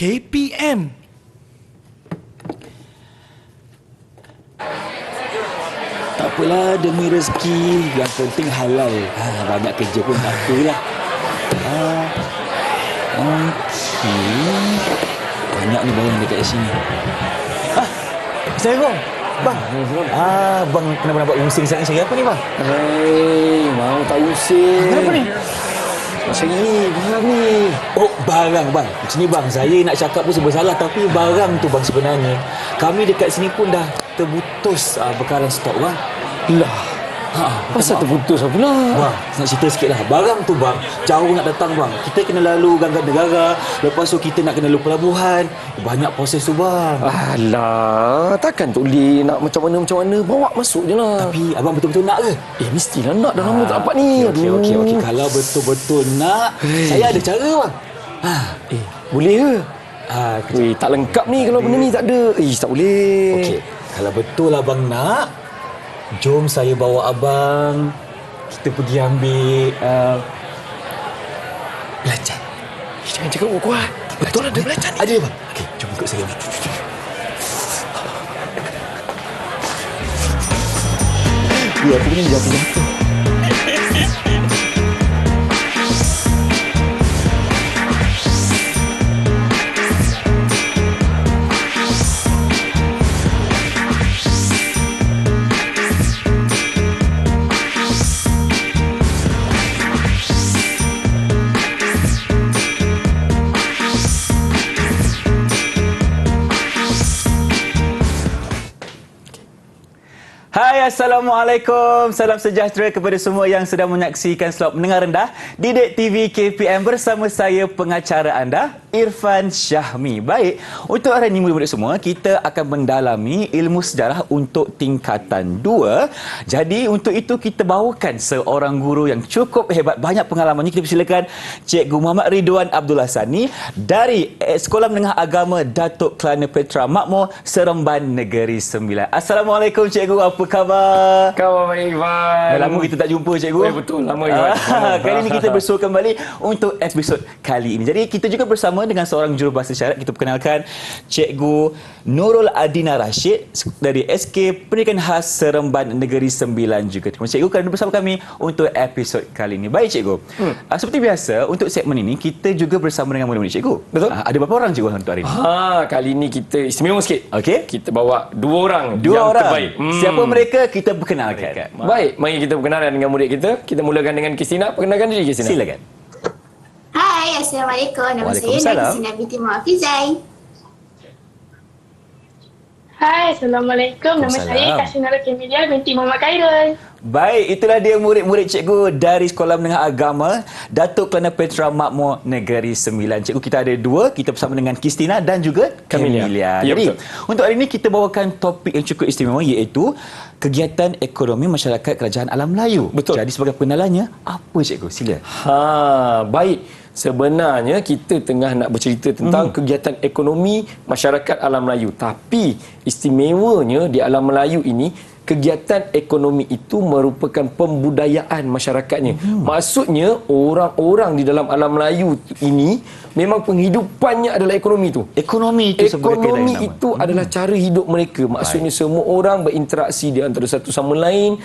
KPM. Tak apalah, demi rezeki. Yang penting halal. Banyak kerja pun tak apalah. Okey. Banyak ni barang dekat sini. Assalamualaikum. Bang. Bang kenapa nampak pusing sangat saya? Apa ni bang? Mau tak usir. Kenapa ni? Macam ni, barang ni. Oh, barang bang. Macam ni bang, saya nak cakap pun serba salah. Tapi barang tu bang sebenarnya, kami dekat sini pun dah terputus bekalan stok bang. Lah. Pasal terputus apa pula? Bang, nak cerita sikit lah. Barang tu bang, jauh nak datang bang. Kita kena lalu ganggang negara. Lepas tu kita nak kena lalu pelabuhan. Banyak proses tu bang. Alah, takkan Tok Lee nak macam mana bawa masuk je lah. Tapi abang betul-betul nak ke? Mestilah nak, dah lama tak dapat ni. Okey. Kalau betul-betul nak, saya ada cara bang. Boleh ke? Kejap. Tak lengkap ni kalau benda ni tak ada. Tak boleh. Okey, kalau betul abang nak, jom saya bawa abang. Kita pergi ambil belacan. Jangan cakap kuat. Betul ada belacan ni. Ada bang. Okey, jom ikut saya. Ya, aku punya jatuh. Hai, Assalamualaikum. Salam sejahtera kepada semua yang sedang menyaksikan slot mendengar rendah Didik TV KPM bersama saya pengacara anda, Irfan Syahmi. Baik, untuk hari ini murid-murid semua, kita akan mendalami ilmu sejarah untuk tingkatan 2. Jadi untuk itu kita bawakan seorang guru yang cukup hebat, banyak pengalamannya. Kita persilakan Cikgu Muhammad Ridwan Abdul Hassani dari Sekolah Menengah Agama Datuk Kelana Petra Makmur, Seremban Negeri Sembilan. Assalamualaikum Cikgu, apa khabar? Khabar baik, Ivan. Dah lama kita tak jumpa Cikgu. Betul, lama Ivan. Kali ini kita bersua kembali untuk episod kali ini. Jadi kita juga bersama dengan seorang jurubahasa isyarat. Kita perkenalkan Cikgu Nurul Adina Rashid dari SK Pendidikan Khas Seremban Negeri Sembilan juga. Terima kasih Cikgu kerana bersama kami untuk episod kali ini. Baik Cikgu, seperti biasa untuk segmen ini kita juga bersama dengan murid-murid Cikgu. Betul. Ada berapa orang Cikgu untuk hari ini? Kali ini kita istimewa sikit. Okey. Kita bawa dua orang Dua yang orang. terbaik. Siapa mereka? Kita perkenalkan. Baik, mari kita perkenalan dengan murid kita. Kita mulakan dengan Kristina. Perkenalkan diri Kristina. Silakan. Hai, Assalamualaikum. Nama saya Waalaikumsalam. Kristina binti Muhammad Fizai. Hai, Assalamualaikum. Nama saya Kasinara Kemilia binti Muhammad Khairul. Baik, itulah dia murid-murid Cikgu dari Sekolah Menengah Agama Datuk Kelana Petra Makmur Negeri Sembilan. Cikgu kita ada dua, kita bersama dengan Kristina dan juga Kemilia. Ya, Jadi, betul. untuk hari ini kita bawakan topik yang cukup istimewa iaitu kegiatan ekonomi masyarakat Kerajaan Alam Melayu. Betul. Jadi sebagai pengenalannya, apa Cikgu? Sila. Baik. Sebenarnya kita tengah nak bercerita tentang kegiatan ekonomi masyarakat Alam Melayu. Tapi istimewanya di Alam Melayu ini, kegiatan ekonomi itu merupakan pembudayaan masyarakatnya. Maksudnya orang-orang di dalam Alam Melayu ini memang penghidupannya adalah ekonomi itu. Ekonomi itu Ekonomi itu adalah cara hidup mereka. Maksudnya semua orang berinteraksi di antara satu sama lain,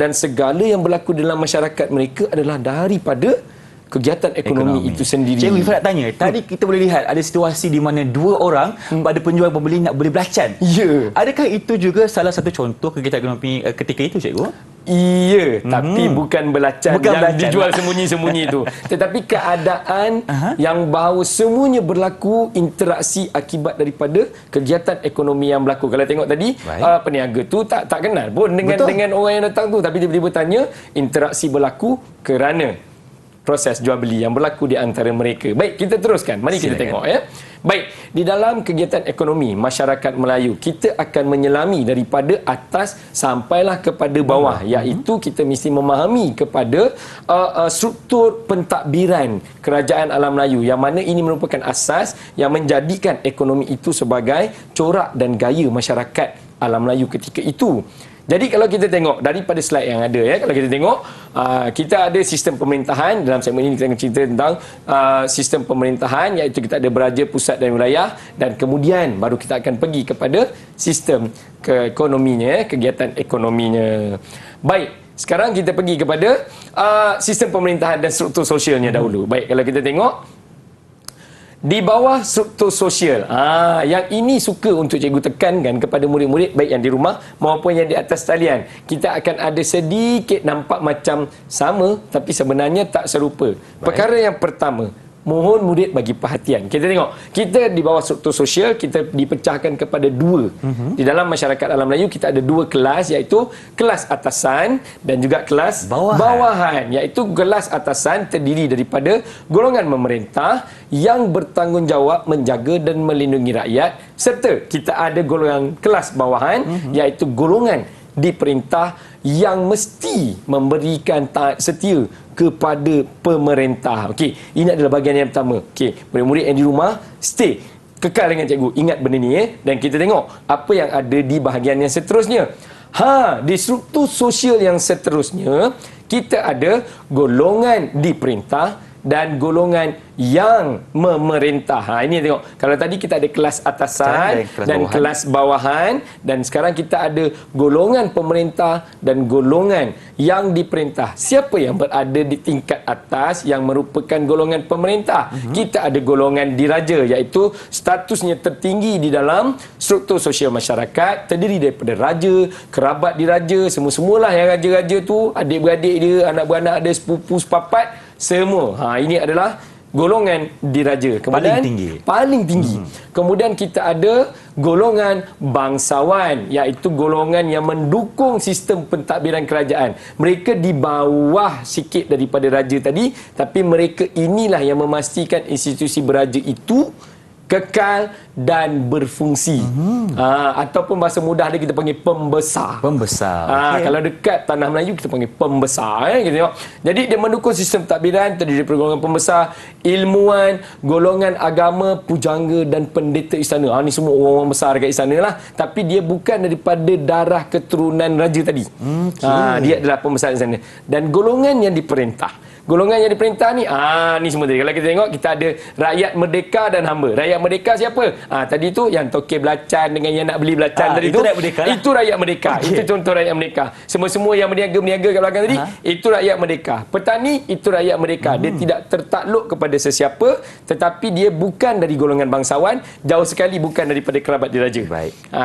dan segala yang berlaku dalam masyarakat mereka adalah daripada kegiatan ekonomi itu sendiri. Cikgu Ifrat tanya, tadi kita boleh lihat ada situasi di mana dua orang pada penjual pembeli nak beli belacan. Ya. Adakah itu juga salah satu contoh kegiatan ekonomi ketika itu Cikgu? Iya, tapi bukan belacan Bukan yang belacan. dijual sembunyi-sembunyi itu. Tetapi keadaan yang bahawa semuanya berlaku interaksi akibat daripada kegiatan ekonomi yang berlaku. Kalau tengok tadi, peniaga tu tak kenal pun dengan orang yang datang tu, tapi tiba-tiba tanya, interaksi berlaku kerana proses jual beli yang berlaku di antara mereka. Baik, kita teruskan. Mari kita tengok ya. Baik, di dalam kegiatan ekonomi masyarakat Melayu, kita akan menyelami daripada atas sampailah kepada bawah, iaitu kita mesti memahami kepada struktur pentadbiran Kerajaan Alam Melayu, yang mana ini merupakan asas yang menjadikan ekonomi itu sebagai corak dan gaya masyarakat Alam Melayu ketika itu. Jadi kalau kita tengok daripada slide yang ada kalau kita tengok kita ada sistem pemerintahan. Dalam segmen ini kita akan cerita tentang sistem pemerintahan, iaitu kita ada beraja, pusat dan wilayah, dan kemudian baru kita akan pergi kepada sistem keekonominya, kegiatan ekonominya. Baik, sekarang kita pergi kepada sistem pemerintahan dan struktur sosialnya dahulu. Baik, kalau kita tengok di bawah struktur sosial, yang ini suka untuk cikgu tekankan kepada murid-murid baik yang di rumah maupun yang di atas talian. Kita akan ada sedikit nampak macam sama tapi sebenarnya tak serupa. Perkara yang pertama, mohon murid bagi perhatian. Kita tengok, kita di bawah struktur sosial kita dipecahkan kepada dua. Di dalam masyarakat dalam Melayu kita ada dua kelas, iaitu kelas atasan dan juga kelas bawahan. Iaitu kelas atasan terdiri daripada golongan pemerintah yang bertanggungjawab menjaga dan melindungi rakyat, serta kita ada golongan kelas bawahan iaitu golongan diperintah yang mesti memberikan taat setia kepada pemerintah. Okey, ini adalah bahagian yang pertama. Okey, murid-murid yang di rumah stay kekal dengan cikgu, ingat benda ni dan kita tengok apa yang ada di bahagian yang seterusnya. Di struktur sosial yang seterusnya kita ada golongan diperintah dan golongan yang memerintah. Ini tengok. Kalau tadi kita ada kelas atasan dan kelas bawahan, dan sekarang kita ada golongan pemerintah dan golongan yang diperintah. Siapa yang berada di tingkat atas yang merupakan golongan pemerintah? Kita ada golongan diraja, iaitu statusnya tertinggi di dalam struktur sosial masyarakat, terdiri daripada raja, kerabat diraja, semua-semualah yang raja-raja tu, adik-beradik dia, anak beranak ada, sepupu sepapat, semua. Ini adalah golongan diraja. Kemudian paling tinggi. Kemudian kita ada golongan bangsawan, iaitu golongan yang mendukung sistem pentadbiran kerajaan. Mereka di bawah sikit daripada raja tadi, tapi mereka inilah yang memastikan institusi beraja itu kekal dan berfungsi. Ataupun bahasa mudah dia kita panggil pembesar. Kalau dekat tanah Melayu kita panggil pembesar. Kita tengok. Jadi dia mendukung sistem pentadbiran terdiri daripada golongan pembesar, ilmuwan, golongan agama, pujangga dan pendeta istana. Ni semua orang-orang besar dekat istana lah. Tapi dia bukan daripada darah keturunan raja tadi. Dia adalah pembesar istana. Dan golongan yang diperintah. Golongan yang diperintah ni semua tadi. Kalau kita tengok, kita ada rakyat merdeka dan hamba. Rakyat merdeka siapa? Tadi tu yang tokek belacan dengan yang nak beli belacan tadi itu rakyat merdeka lah. Itu rakyat merdeka. Itu contoh rakyat merdeka. Semua-semua yang berniaga-berniaga kat belakang tadi, itu rakyat merdeka. Petani, itu rakyat merdeka. Dia tidak tertakluk kepada sesiapa, tetapi dia bukan dari golongan bangsawan, jauh sekali bukan daripada kerabat diraja.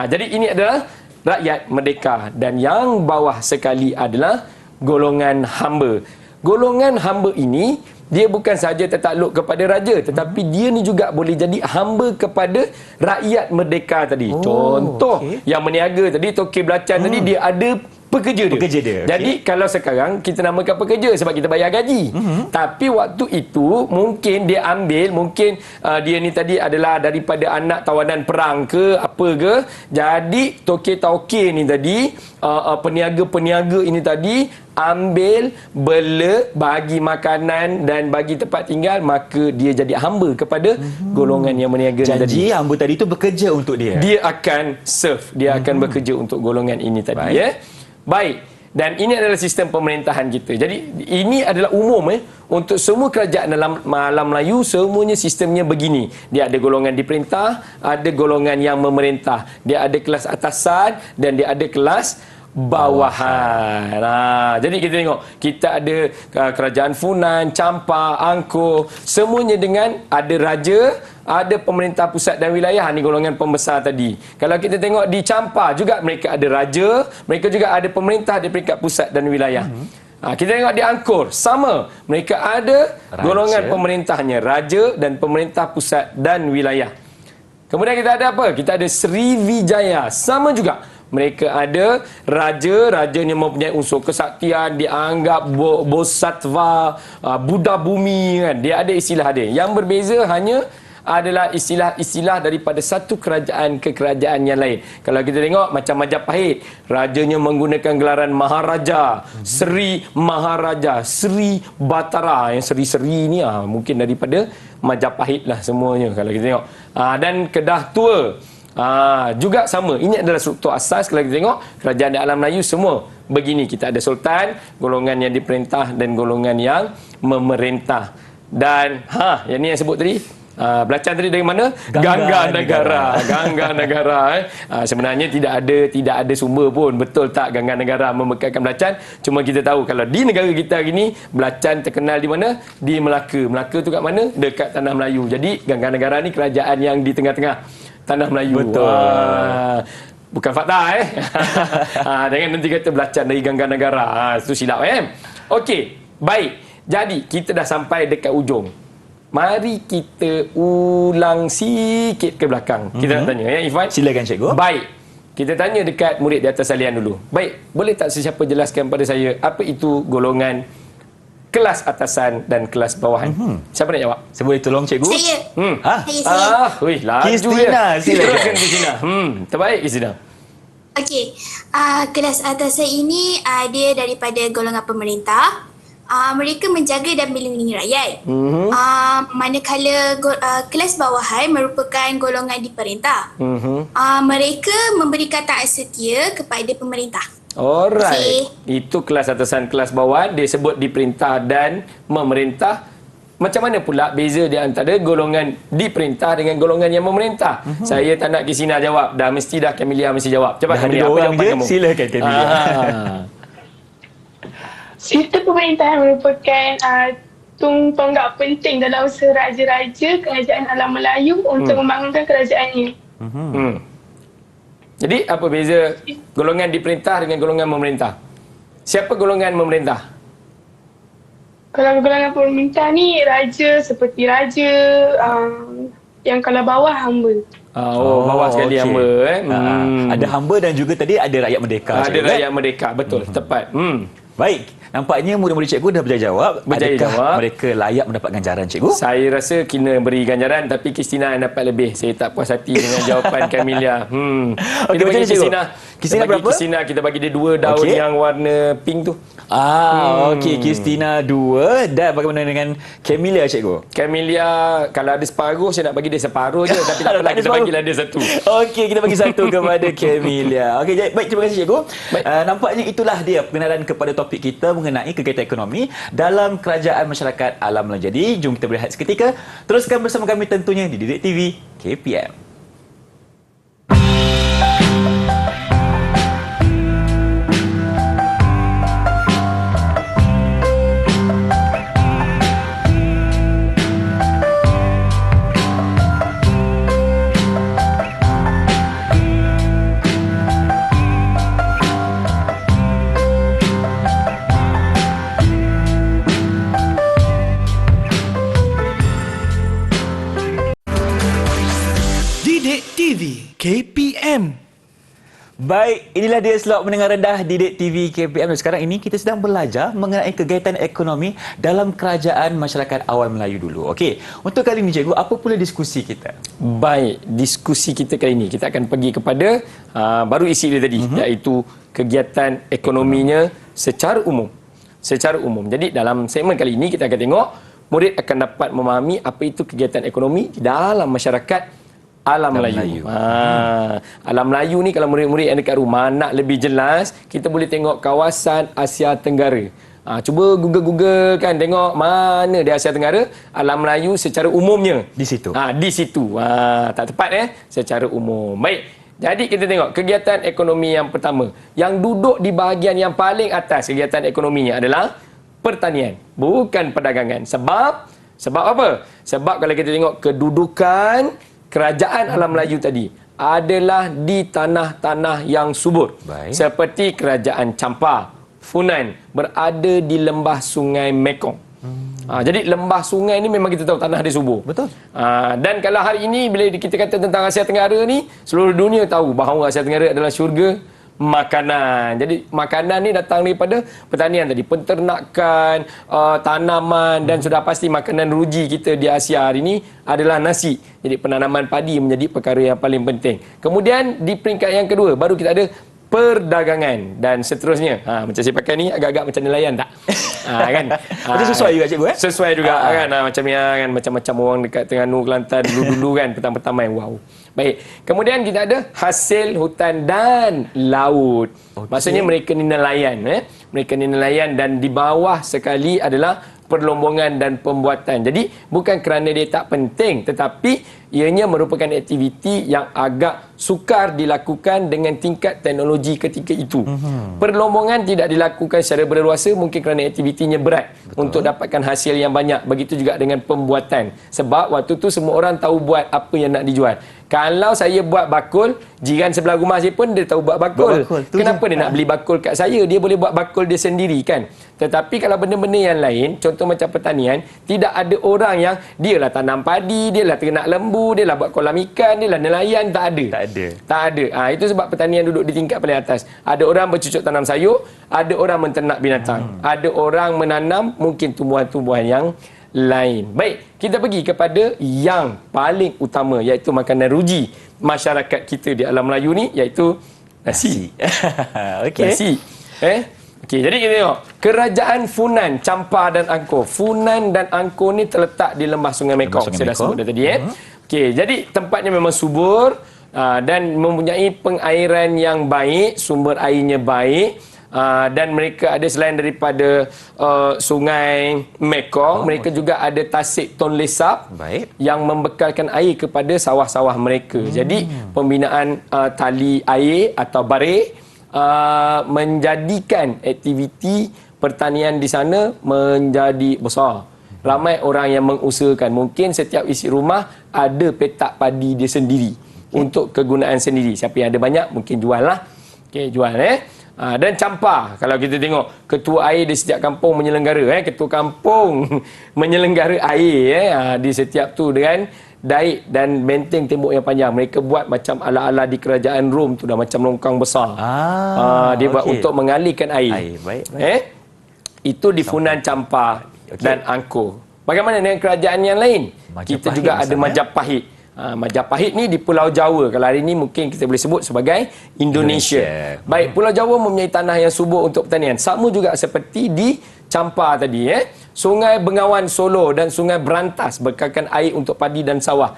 Jadi ini adalah rakyat merdeka. Dan yang bawah sekali adalah golongan hamba. Golongan hamba ini, dia bukan sahaja tertakluk kepada raja, tetapi dia ni juga boleh jadi hamba kepada rakyat merdeka tadi. Contoh, yang meniaga tadi, tokek belacan tadi, dia ada pekerja dia. Jadi kalau sekarang kita namakan pekerja sebab kita bayar gaji. Tapi waktu itu mungkin dia ambil, mungkin dia ni tadi adalah daripada anak tawanan perang ke apa ke. Jadi tokek-tokek ni tadi, peniaga-peniaga ini tadi ambil, bela, bagi makanan dan bagi tempat tinggal, maka dia jadi hamba kepada golongan yang meniaga ni tadi. Janji hamba tadi itu bekerja untuk dia. Dia akan serve, dia akan bekerja untuk golongan ini tadi. Baik. Dan ini adalah sistem pemerintahan kita. Jadi ini adalah umum untuk semua kerajaan dalam Melayu, semuanya sistemnya begini. Dia ada golongan diperintah, ada golongan yang memerintah. Dia ada kelas atasan dan dia ada kelas bawahan. Jadi kita tengok, kita ada kerajaan Funan, Champa, Angkor, semuanya dengan ada raja, ada pemerintah pusat dan wilayah. Ni golongan pembesar tadi. Kalau kita tengok di Champa juga mereka ada raja, mereka juga ada pemerintah di peringkat pusat dan wilayah. Kita tengok di Angkor, sama. Mereka ada golongan pemerintahnya, raja dan pemerintah pusat dan wilayah. Kemudian kita ada apa? Kita ada Sriwijaya, sama juga. Mereka ada rajanya mempunyai unsur kesaktian, dianggap bosatwa, Buddha bumi kan. Dia ada istilah dia. Yang berbeza hanya adalah istilah-istilah daripada satu kerajaan ke kerajaan yang lain. Kalau kita tengok macam Majapahit, rajanya menggunakan gelaran Maharaja, Sri Maharaja, Sri Batara. Yang seri-seri ni mungkin daripada Majapahit lah semuanya kalau kita tengok. Dan Kedah Tua, Juga sama. Ini adalah struktur asas. Kalau kita tengok kerajaan di alam Melayu semua begini. Kita ada sultan, golongan yang diperintah dan golongan yang memerintah. Dan yang ni yang sebut tadi, belacan tadi dari mana? Gangga Negara. Gangga Negara. Sebenarnya tidak ada sumber pun. Betul tak Gangga Negara memekalkan belacan? Cuma kita tahu kalau di negara kita hari ni belacan terkenal di mana? Di Melaka. Melaka tu kat mana? Dekat Tanah Melayu. Jadi Gangga Negara ni kerajaan yang di tengah-tengah Tanah Melayu. Betul. Bukan fakta jangan nanti kata belacan dari Gangga Negara. Itu silap Okey, baik. Jadi kita dah sampai dekat ujung. Mari kita ulang sikit ke belakang. Kita nak tanya Irfan. Silakan cikgu. Baik. Kita tanya dekat murid di atas salian dulu. Baik, boleh tak sesiapa jelaskan pada saya apa itu golongan kelas atasan dan kelas bawahan? Siapa nak jawab? Saya boleh tolong cikgu? Saya. Ha? Wih, laju Kristina, silakan. Teruskan Kristina. Terbaik Kristina. Okey. Kelas atasan ini dia daripada golongan pemerintah. Mereka menjaga dan melindungi rakyat. Manakala kelas bawahan merupakan golongan diperintah. Mereka memberikan taat setia kepada pemerintah. Alright. Itu kelas atasan, kelas bawahan. Dia sebut diperintah dan memerintah. Macam mana pula beza di antara golongan diperintah dengan golongan yang memerintah? Saya tak nak Kristina jawab. Mesti dah Camelia mesti jawab. Cepat Camelia, apa jawapan kamu? Silakan Camelia. Sistem pemerintahan merupakan tonggak penting dalam usaha raja-raja kerajaan alam Melayu untuk membangunkan kerajaannya. Jadi apa beza golongan diperintah dengan golongan memerintah? Siapa golongan memerintah? Kalau golongan pemerintah ni raja seperti raja, yang kalau bawah hamba. Bawah sekali okey. hamba. Ada hamba dan juga tadi ada rakyat merdeka. Ada cikgu, rakyat merdeka, betul, tepat. Baik, nampaknya murid-murid cikgu dah berjaya jawab. Berjaya Adakah jawab. mereka layak mendapat ganjaran cikgu? Saya rasa kena beri ganjaran, tapi Kristina yang dapat lebih. Saya tak puas hati dengan jawapan Camelia. Okey, Kita macam bagi mana, cikgu? Kristina. Kristina berapa? Kristina, kita bagi dia 2 daun Okey. yang warna pink tu. Okey, Kristina 2 dan bagaimana dengan Camelia cikgu? Camelia, kalau ada separuh, saya nak bagi dia separuh je. Tapi tak Tak apalah, ada kita separuh. bagilah dia satu. Okey, kita bagi satu kepada Camelia. Okey, baik, terima kasih cikgu. Nampaknya itulah dia pengenalan kepada topik kita mengenai kegiatan ekonomi dalam kerajaan masyarakat alam Melayu. Jadi, jom kita berehat seketika. Teruskan bersama kami tentunya di Didik TV KPM. Didik TV KPM. Baik, inilah dia slot mendengar rendah Didik TV KPM. Sekarang ini kita sedang belajar mengenai kegiatan ekonomi dalam kerajaan masyarakat awal Melayu dulu. Okey, untuk kali ini cikgu, apa pula diskusi kita? Baik, diskusi kita kali ini kita akan pergi kepada baru isi dia tadi, iaitu kegiatan ekonominya secara umum. Secara umum. Jadi dalam segmen kali ini kita akan tengok murid akan dapat memahami apa itu kegiatan ekonomi di dalam masyarakat Alam Melayu. Alam Melayu ni kalau murid-murid yang dekat rumah nak lebih jelas, kita boleh tengok kawasan Asia Tenggara. Cuba Google kan, tengok mana di Asia Tenggara Alam Melayu secara umumnya. Di situ. Di situ. Tak tepat secara umum. Baik. Jadi kita tengok kegiatan ekonomi yang pertama. Yang duduk di bahagian yang paling atas kegiatan ekonominya adalah pertanian, bukan perdagangan. Sebab apa? Sebab kalau kita tengok kedudukan kerajaan Alam Melayu tadi adalah di tanah-tanah yang subur. Baik. Seperti kerajaan Champa, Funan berada di lembah sungai Mekong. Jadi lembah sungai ni memang kita tahu tanah dia subur. Betul. Dan kalau hari ini bila kita kata tentang Asia Tenggara ni, seluruh dunia tahu bahawa Asia Tenggara adalah syurga makanan. Jadi makanan ni datang daripada pertanian tadi, penternakan, tanaman dan sudah pasti makanan ruji kita di Asia hari ini adalah nasi. Jadi penanaman padi menjadi perkara yang paling penting. Kemudian di peringkat yang kedua baru kita ada perdagangan dan seterusnya. Macam saya pakai ni agak-agak macam nelayan tak? Kan? Macam sesuai juga cikgu Sesuai juga kan. Macam ni kan, macam-macam orang dekat Terengganu, Kelantan dulu-dulu kan, petang-petang main. Wow. Baik. Kemudian kita ada hasil hutan dan laut. Maksudnya mereka ni nelayan. Mereka ni nelayan dan di bawah sekali adalah perlombongan dan pembuatan. Jadi bukan kerana dia tak penting, tetapi ianya merupakan aktiviti yang agak sukar dilakukan dengan tingkat teknologi ketika itu. Perlombongan tidak dilakukan secara berleluasa mungkin kerana aktivitinya berat. Betul. Untuk dapatkan hasil yang banyak. Begitu juga dengan pembuatan. Sebab waktu tu semua orang tahu buat apa yang nak dijual. Kalau saya buat bakul, jiran sebelah rumah saya pun dia tahu buat bakul. Kenapa dia nak beli bakul kat saya? Dia boleh buat bakul dia sendiri kan. Tetapi kalau benda-benda yang lain, contoh macam pertanian, tidak ada orang yang dia lah tanam padi, dia lah ternak lembu, dia lah buat kolam ikan, dia lah nelayan, tak ada. Tak ada. Itu sebab pertanian duduk di tingkat paling atas. Ada orang bercucuk tanam sayur, ada orang menternak binatang, ada orang menanam mungkin tumbuhan-tumbuhan yang lain. Baik, kita pergi kepada yang paling utama iaitu makanan ruji masyarakat kita di alam Melayu ni iaitu nasi. Okey. Nasi. Okey, jadi kita tengok Kerajaan Funan, Champa dan Angkor. Funan dan Angkor ni terletak di lembah Sungai Mekong. Saya dah sebut dah tadi Okey, jadi tempatnya memang subur dan mempunyai pengairan yang baik, sumber airnya baik. Dan mereka ada selain daripada Sungai Mekong, mereka juga ada Tasik Tonle Sap yang membekalkan air kepada sawah-sawah mereka. Jadi pembinaan tali air atau barik menjadikan aktiviti pertanian di sana menjadi besar. Ramai orang yang mengusahakan. Mungkin setiap isi rumah ada petak padi dia sendiri untuk kegunaan sendiri. Siapa yang ada banyak mungkin jual lah. Okey, jual dan Champa, kalau kita tengok ketua air di setiap kampung menyelenggara ketua kampung menyelenggara air di setiap tu dengan daik dan benteng tembok yang panjang. Mereka buat macam ala-ala di kerajaan Rom tu dah macam longkang besar. Dia buat untuk mengalirkan air. Baik. Itu di Funan, Champa dan Angkor. Bagaimana dengan kerajaan yang lain? Kita juga ada Majapahit. Majapahit ni di Pulau Jawa. Kalau hari ni mungkin kita boleh sebut sebagai Indonesia. Baik, Pulau Jawa mempunyai tanah yang subur untuk pertanian. Sama juga seperti di Champa tadi. Sungai Bengawan Solo dan Sungai Berantas bekalkan air untuk padi dan sawah.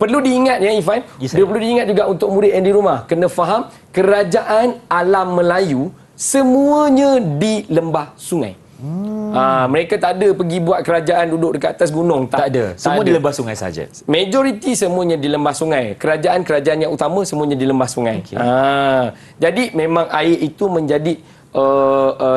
Perlu diingat Irfan. Dia perlu diingat juga untuk murid yang di rumah. Kena faham, kerajaan alam Melayu semuanya di lembah sungai. Mereka tak ada pergi buat kerajaan duduk dekat atas gunung. Tak ada. Semua di lembah sungai saja. Majoriti semuanya di lembah sungai. Kerajaan-kerajaan yang utama semuanya di lembah sungai. Jadi memang air itu menjadi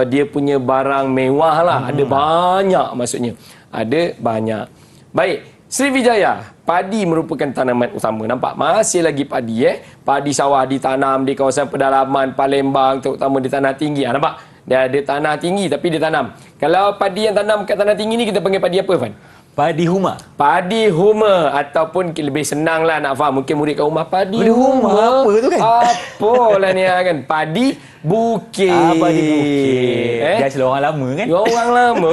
dia punya barang mewah lah. Ada banyak maksudnya. Ada banyak. Baik. Sriwijaya, padi merupakan tanaman utama. Nampak? Masih lagi padi. Padi sawah ditanam di kawasan pedalaman Palembang, terutama di tanah tinggi. Nampak? Dia ada tanah tinggi tapi dia tanam. Kalau padi yang tanam kat tanah tinggi ni kita panggil padi apa, Fan? Padi huma. Padi huma ataupun lebih senang lah nak faham. Mungkin murid kat rumah padi huma. Apa tu kan? Apalah ni kan? Padi bukit. Padi bukit. Biasa orang lama kan? Orang lama.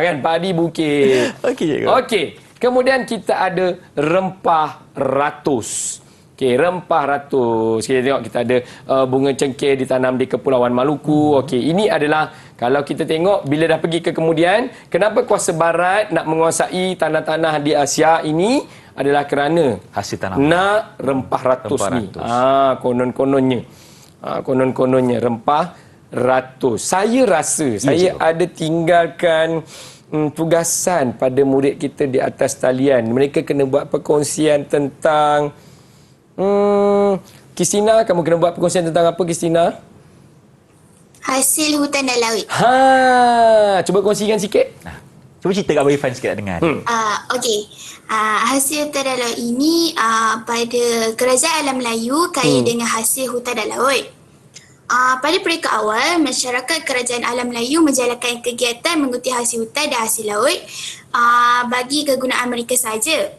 Kan? Padi bukit. Okey. Kemudian kita ada rempah ratus. Okey, rempah ratus. Kita tengok kita ada bunga cengkeh ditanam di Kepulauan Maluku. Okey, ini adalah kalau kita tengok bila dah pergi ke kemudian, kenapa kuasa barat nak menguasai tanah-tanah di Asia ini adalah kerana hasil tanaman. Nak rempah ratus ni. Konon-kononnya. Konon-kononnya rempah ratus. Saya rasa saya ada tinggalkan tugasan pada murid kita di atas talian. Mereka kena buat perkongsian tentang Kristina, kamu kena buat perkongsian tentang apa, Kristina? Hasil hutan dan laut. Cuba kongsikan sikit. Cuba cerita kat Abang Irfan sikit nak dengar. Okey. Hasil hutan dan laut ini pada Kerajaan Alam Melayu kaya dengan hasil hutan dan laut. Pada peringkat awal, masyarakat Kerajaan Alam Melayu menjalankan kegiatan mengutip hasil hutan dan hasil laut bagi kegunaan mereka sahaja.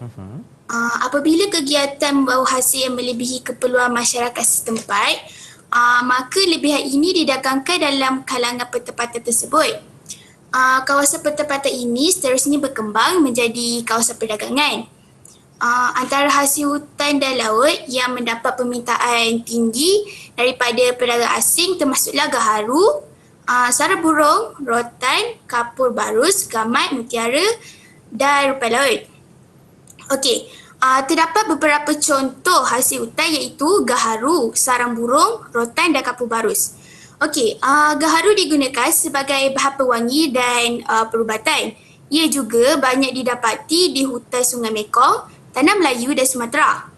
Apabila kegiatan membawa hasil yang melebihi keperluan masyarakat setempat, maka lebihan ini didagangkan dalam kalangan pertempatan tersebut. Kawasan pertempatan ini seterusnya berkembang menjadi kawasan perdagangan. antara hasil hutan dan laut yang mendapat permintaan tinggi daripada pedagang asing termasuklah gaharu, sarang burung, rotan, kapur barus, gamat, mutiara dan rupai laut. Okey, terdapat beberapa contoh hasil hutan iaitu gaharu, sarang burung, rotan dan kapur barus. Okey, gaharu digunakan sebagai bahan pewangi dan perubatan. Ia juga banyak didapati di hutan Sungai Mekong, Tanah Melayu dan Sumatera.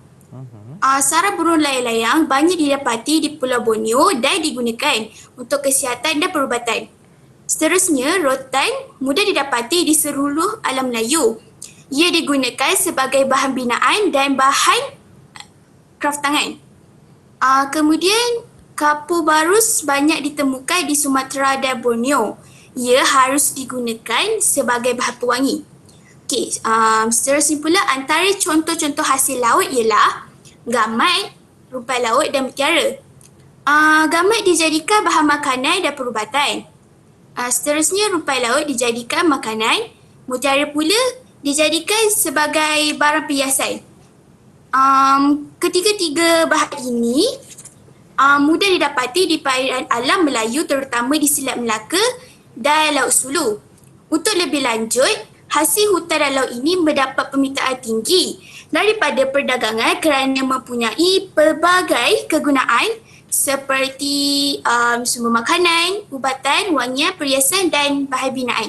Sarang burung layang-layang banyak didapati di Pulau Borneo dan digunakan untuk kesihatan dan perubatan. Seterusnya, rotan mudah didapati di seluruh alam Melayu. Ia digunakan sebagai bahan binaan dan bahan kraftangan. Kemudian, kapur barus banyak ditemukan di Sumatera dan Borneo. Ia harus digunakan sebagai bahan pewangi. Okey, seterusnya pula antara contoh-contoh hasil laut ialah gamat, rupai laut dan mutiara. Gamat dijadikan bahan makanan dan perubatan. Seterusnya rupai laut dijadikan makanan, mutiara pula dijadikan sebagai barang perhiasan. Ketiga-tiga bahan ini mudah didapati di perairan alam Melayu terutama di Selat Melaka dan Laut Sulu. Untuk lebih lanjut, hasil hutan dan laut ini mendapat permintaan tinggi daripada perdagangan kerana mempunyai pelbagai kegunaan seperti sumber makanan, ubatan, wangian, perhiasan dan bahan binaan.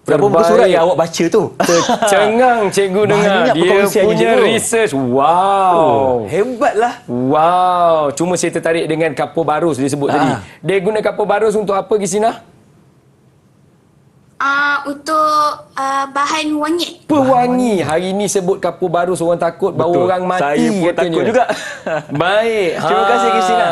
Berapa buku surat yang awak baca tu? Tercengang cikgu dengar. Banyak Dia perkongsiannya, punya cikgu. research. Wow. Hebatlah. Wow. Cuma saya tertarik dengan kapur barus dia sebut tadi. Dia guna kapur barus untuk apa, Gisina? Untuk bahan wangi. Pewangi. Hari ni sebut kapur barus orang takut bau orang mati. Saya pun katanya. takut juga. Baik. Terima kasih, Gisina.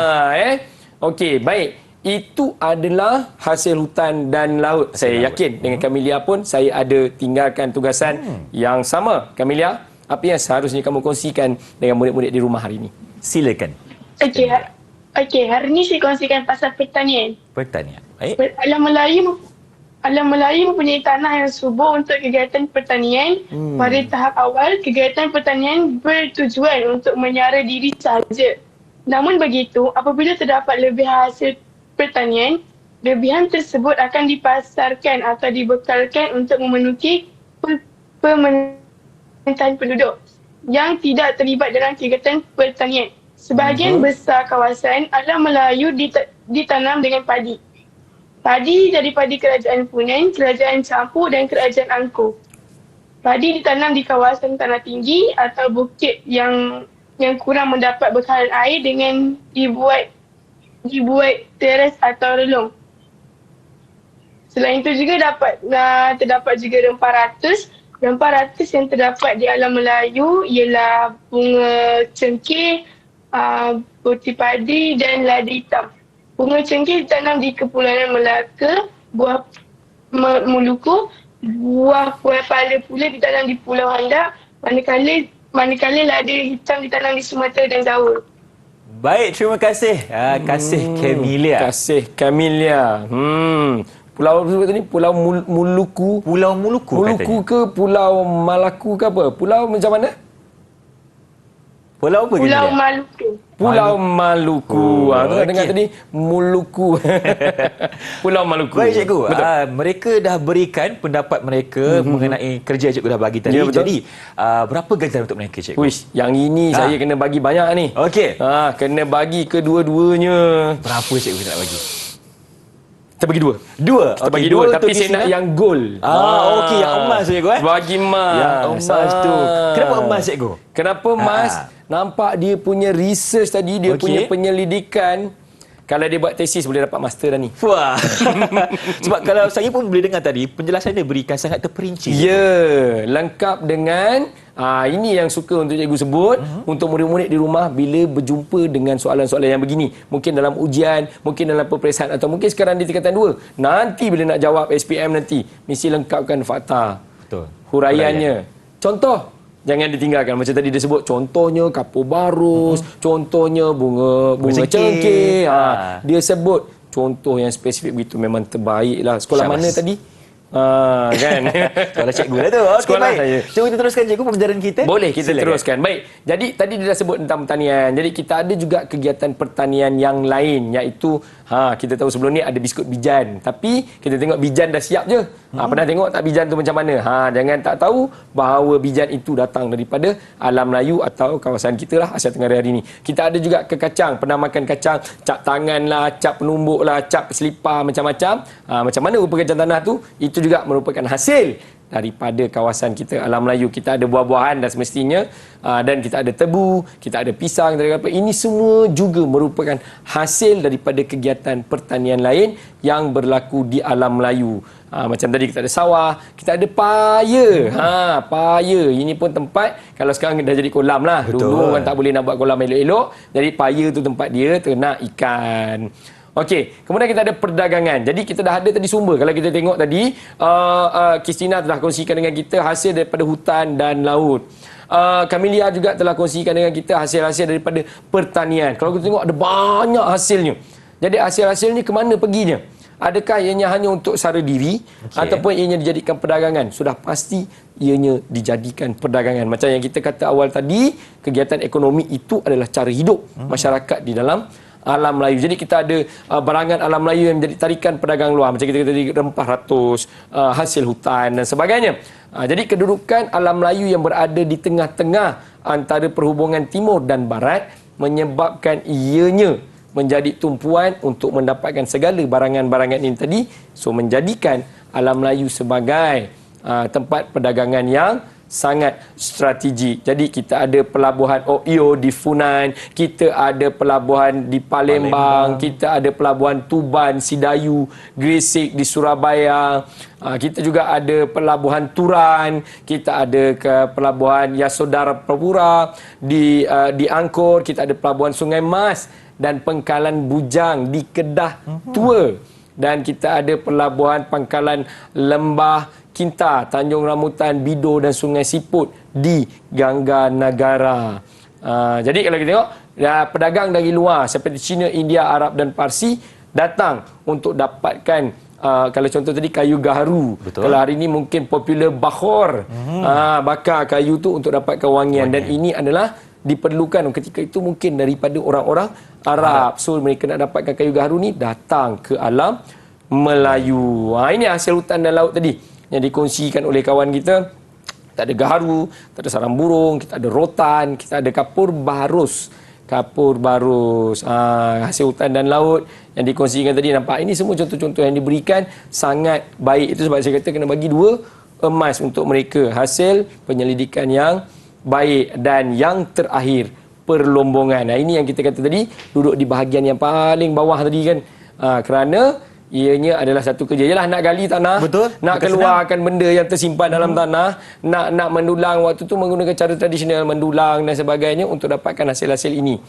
Okey, baik. Itu adalah hasil hutan dan laut. Saya yakin dengan Kamelia pun saya ada tinggalkan tugasan yang sama. Kamelia, apa yang seharusnya kamu kongsikan dengan murid-murid di rumah hari ini? Silakan. Okey, hari ni saya kongsikan pasal pertanian. Pertanian. Baik. Alam Melayu mempunyai tanah yang subur untuk kegiatan pertanian. Pada tahap awal, kegiatan pertanian bertujuan untuk menyara diri sahaja. Namun begitu, apabila terdapat lebih hasil pertanian, lebihan tersebut akan dipasarkan atau dibekalkan untuk memenuhi permintaan penduduk yang tidak terlibat dalam kegiatan pertanian. Sebahagian besar kawasan alam Melayu ditanam dengan padi. Padi daripada kerajaan Funan, kerajaan Campur dan kerajaan Angkor. Padi ditanam di kawasan tanah tinggi atau bukit yang kurang mendapat bekalan air dengan dibuat teres atau relung. Selain itu juga terdapat juga rempah ratus. Rempah ratus yang terdapat di alam Melayu ialah bunga cengkeh, putih padi dan lada hitam. Bunga cengkeh ditanam di Kepulauan Melaka, buah Moluku, buah pala pula ditanam di Pulau Handak, manakala lada hitam ditanam di Sumatera dan Jawa. Baik, terima kasih. Kasih Kamelia. Kasih Kamelia. Pulau apa sebut tadi? Pulau Moluku. Pulau Moluku Moluku katanya. ke Pulau Malaku ke apa? Pulau macam mana? Pulau apa Pulau Kamelia? Maluku. Pulau Maluku. okey. Dengar tadi Moluku. Pulau Maluku. Baik cikgu, Betul. mereka dah berikan pendapat mereka mengenai kerja cikgu dah bagi tadi. Ya, betul. Jadi, berapa ganjaran untuk mereka cikgu? Wish, yang ini saya kena bagi banyak ni. Okey. Kena bagi kedua-duanya. Berapa cikgu kita nak bagi? Kita bagi dua. Dua. Kita bagi dua, tapi saya nak yang gold. Okey, yang emas cikgu Bagi emas. Yang emas tu. Kenapa emas cikgu? Kenapa emas? Nampak dia punya research tadi, dia punya penyelidikan. Kalau dia buat tesis boleh dapat master dah ni. Wah. Sebab kalau saya pun boleh dengar tadi, penjelasan dia berikan sangat terperinci. Ya, lengkap dengan ini yang suka untuk cikgu sebut untuk murid-murid di rumah bila berjumpa dengan soalan-soalan yang begini. Mungkin dalam ujian, mungkin dalam peperiksaan atau mungkin sekarang di tingkatan 2. Nanti bila nak jawab SPM nanti, mesti lengkapkan fakta. Betul. Huraiannya. Contoh, jangan ditinggalkan. Macam tadi dia sebut, contohnya kapur barus, contohnya bunga cengkeh. Dia sebut contoh yang spesifik begitu, memang terbaik lah. Sekolah mana tadi? Kan? Sekolah cikgu lah tu. Okey, Sekolah baik. saya. Cuba kita teruskan cikgu pembelajaran kita. Boleh kita Silakan. teruskan. Baik. Jadi tadi dia dah sebut tentang pertanian. Jadi kita ada juga kegiatan pertanian yang lain, iaitu kita tahu sebelum ni ada biskut bijan. Tapi kita tengok bijan dah siap je. Pernah tengok tak bijan tu macam mana? Jangan tak tahu bahawa bijan itu datang daripada alam Melayu atau kawasan kita lah, Asia Tenggara hari ni. Kita ada juga ke kacang, pernah makan kacang, cap tangan lah, cap penumbuk lah, cap selipar macam-macam. Macam mana rupa kacang tanah tu? Itu juga merupakan hasil daripada kawasan kita alam Melayu. Kita ada buah-buahan dah semestinya, dan kita ada tebu, kita ada pisang, kita ada apa. Ini semua juga merupakan hasil daripada kegiatan pertanian lain yang berlaku di alam Melayu. Macam tadi kita ada sawah, kita ada paya. Paya ini pun tempat, kalau sekarang dah jadi kolam lah. Betul. Dulu orang tak boleh nak buat kolam elok-elok, jadi paya tu tempat dia ternak ikan. Okey, kemudian kita ada perdagangan. Jadi kita dah ada tadi sumber. Kalau kita tengok tadi, Kristina telah kongsikan dengan kita hasil daripada hutan dan laut. Camelia juga telah kongsikan dengan kita hasil-hasil daripada pertanian. Kalau kita tengok ada banyak hasilnya. Jadi hasil-hasil ni ke mana perginya? Adakah ianya hanya untuk sara diri ataupun ianya dijadikan perdagangan? Sudah pasti ianya dijadikan perdagangan. Macam yang kita kata awal tadi, kegiatan ekonomi itu adalah cara hidup masyarakat di dalam alam Melayu. Jadi kita ada barangan alam Melayu yang menjadi tarikan pedagang luar. Macam kita kata tadi, rempah ratus, hasil hutan dan sebagainya. Jadi kedudukan alam Melayu yang berada di tengah-tengah antara perhubungan timur dan barat menyebabkan ianya menjadi tumpuan untuk mendapatkan segala barangan-barangan ini tadi. So menjadikan alam Melayu sebagai tempat perdagangan yang sangat strategik. Jadi kita ada pelabuhan Oyo di Funan, kita ada pelabuhan di Palembang, kita ada pelabuhan Tuban, Sidayu, Gresik di Surabaya. Kita juga ada pelabuhan Turan, kita ada ke pelabuhan Yasodara Perpura di Angkor, kita ada pelabuhan Sungai Mas dan Pangkalan Bujang di Kedah Tua. Dan kita ada pelabuhan Pangkalan Lembah Kinta, Tanjung Rambutan, Bido dan Sungai Siput di Gangga Nagara. Jadi kalau kita tengok, pedagang dari luar seperti China, India, Arab dan Parsi datang untuk dapatkan kalau contoh tadi kayu gaharu. Betul. Kalau hari ini mungkin popular bakhor, bakar kayu tu untuk dapatkan wangian. Dan ini adalah diperlukan ketika itu mungkin daripada orang-orang Arab. So mereka nak dapatkan kayu gaharu ni datang ke alam Melayu. Ini hasil hutan dan laut tadi yang dikongsikan oleh kawan kita. Kita ada gaharu, kita ada sarang burung, kita ada rotan, kita ada kapur barus. Hasil hutan dan laut yang dikongsikan tadi. Nampak ini semua contoh-contoh yang diberikan sangat baik. Itu sebab saya kata kena bagi 2 emas untuk mereka. Hasil penyelidikan yang baik. Dan yang terakhir, perlombongan. Ini yang kita kata tadi, duduk di bahagian yang paling bawah tadi kan. Kerana ianya adalah satu kerja. Yalah, nak gali tanah, betul, nak keluarkan benda yang tersimpan dalam tanah, nak mendulang waktu tu menggunakan cara tradisional, mendulang dan sebagainya untuk dapatkan hasil-hasil ini.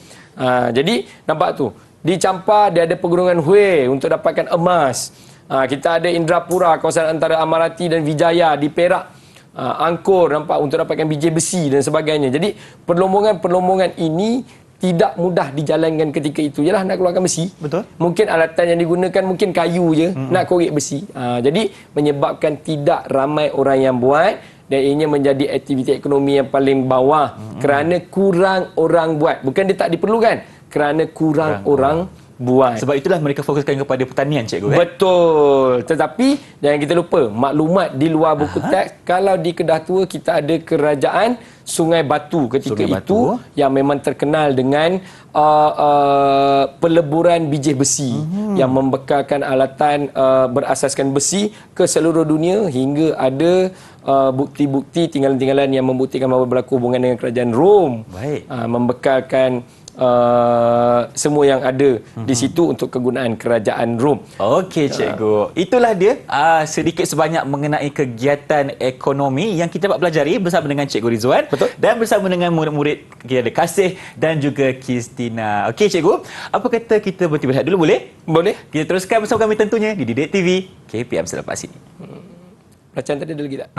Jadi nampak tu, di Champa dia ada pegunungan Hue untuk dapatkan emas. Kita ada Indrapura, kawasan antara Amarati dan Vijaya di Perak. Angkor nampak untuk dapatkan biji besi dan sebagainya. Jadi perlombongan-perlombongan ini tidak mudah dijalankan ketika itu. Yalah, nak keluarkan besi. Betul. Mungkin alatan yang digunakan mungkin kayu je, nak korek besi. Jadi menyebabkan tidak ramai orang yang buat dan ianya menjadi aktiviti ekonomi yang paling bawah kerana kurang orang buat. Bukan dia tak diperlukan, kerana kurang orang buat. Sebab itulah mereka fokuskan kepada pertanian, cikgu. Betul. Tetapi jangan kita lupa, maklumat di luar buku teks, kalau di Kedah Tua kita ada kerajaan Sungai Batu ketika itu yang memang terkenal dengan peleburan biji besi yang membekalkan alatan berasaskan besi ke seluruh dunia, hingga ada bukti-bukti tinggalan-tinggalan yang membuktikan bahawa berlaku hubungan dengan kerajaan Rom. Membekalkan semua yang ada di situ untuk kegunaan kerajaan Rom. Okey, cikgu. Itulah dia sedikit sebanyak mengenai kegiatan ekonomi yang kita dapat pelajari bersama dengan Cikgu Rizwan. Betul. Dan bersama dengan murid-murid kita ada Kasih dan juga Kristina. Okey, cikgu. Apa kata kita berhenti berehat dulu, boleh? Boleh. Kita teruskan bersama kami tentunya di Didik TV KPM selepas ini. Bacaan tadi ada lagi tak?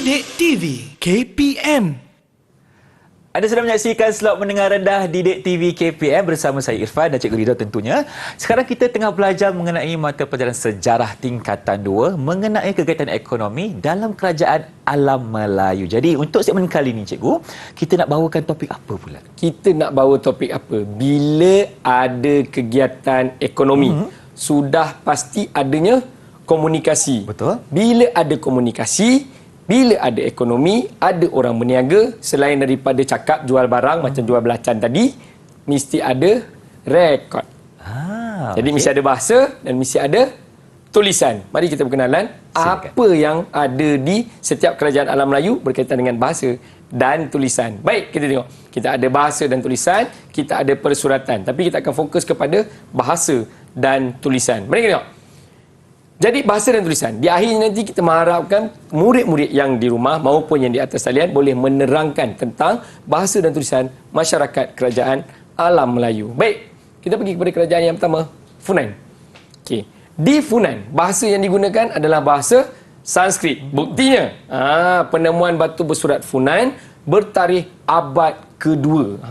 Didik TV KPM. Anda sedang menyaksikan slot mendengar rendah Didik TV KPM bersama saya Irfan dan Cikgu Ridho tentunya. Sekarang kita tengah belajar mengenai mata pelajaran sejarah tingkatan 2 mengenai kegiatan ekonomi dalam kerajaan alam Melayu. Jadi untuk segmen kali ini Cikgu, kita nak bawakan topik apa pula? Kita nak bawa topik apa? Bila ada kegiatan ekonomi, sudah pasti adanya komunikasi. Betul. Bila ada komunikasi, bila ada ekonomi, ada orang berniaga, selain daripada cakap jual barang macam jual belacan tadi, mesti ada rekod. Jadi mesti ada bahasa dan mesti ada tulisan. Mari kita berkenalan. Silakan. Apa yang ada di setiap kerajaan alam Melayu berkaitan dengan bahasa dan tulisan. Baik, kita tengok. Kita ada bahasa dan tulisan, kita ada persuratan. Tapi kita akan fokus kepada bahasa dan tulisan. Mari kita tengok. Jadi bahasa dan tulisan. Di akhirnya nanti kita mengharapkan murid-murid yang di rumah maupun yang di atas talian boleh menerangkan tentang bahasa dan tulisan masyarakat kerajaan alam Melayu. Baik, kita pergi kepada kerajaan yang pertama, Funan. Okey. Di Funan, bahasa yang digunakan adalah bahasa Sanskrit. Buktinya, penemuan batu bersurat Funan bertarikh abad kedua.